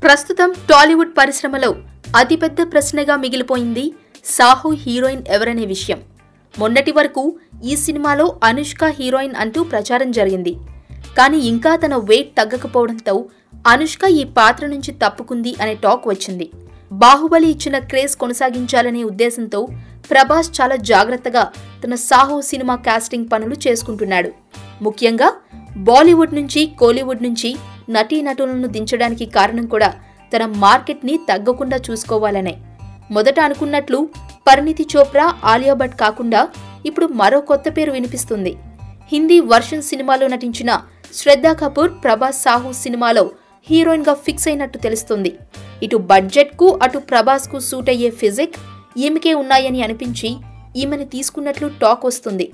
ప్రస్తుతం టాలీవుడ్ పరిశ్రమలో అతిపెద్ద ప్రశ్నగా మిగిలిపోయింది సాహో హీరోయిన్ ఎవరనే విషయం. మొన్నటి వరకు ఈ సినిమాలో అనుష్క హీరోయిన్ అంటూ ప్రచారం జరిగింది. కానీ ఇంకా తన వెయిట్ తగ్గకపోవడంతో అనుష్క ఈ పాత్ర నుంచి తప్పుకుంది అనే టాక్ వచ్చింది. బాహుబలి ఇచ్చిన క్రేజ్ కొనసాగించాలనే ఉద్దేశంతో ప్రభాస్ చాలా జాగ్రత్తగా తన సాహో సినిమా కాస్టింగ్ పనులు చేసుకుంటున్నాడు. ముఖ్యంగా బాలీవుడ్ నుంచి కోలీవుడ్ నుంచి నటీనటులను దించడానికి కారణం కూడా తన మార్కెట్ని తగ్గకుండా చూసుకోవాలనే. మొదట అనుకున్నట్లు పరిణీతి చోప్రా, ఆలియా భట్ కాకుండా ఇప్పుడు మరో కొత్త పేరు వినిపిస్తుంది. హిందీ వర్షన్ సినిమాలో నటించిన శ్రద్ధా కపూర్ ప్రభాస్ సాహో సినిమాలో హీరోయిన్ గా ఫిక్స్ అయినట్టు తెలుస్తుంది. ఇటు బడ్జెట్ కు అటు ప్రభాస్ కు సూట్ అయ్యే ఫిజిక్ ఈమెకే ఉన్నాయని అనిపించి ఈమెను తీసుకున్నట్లు టాక్ వస్తుంది.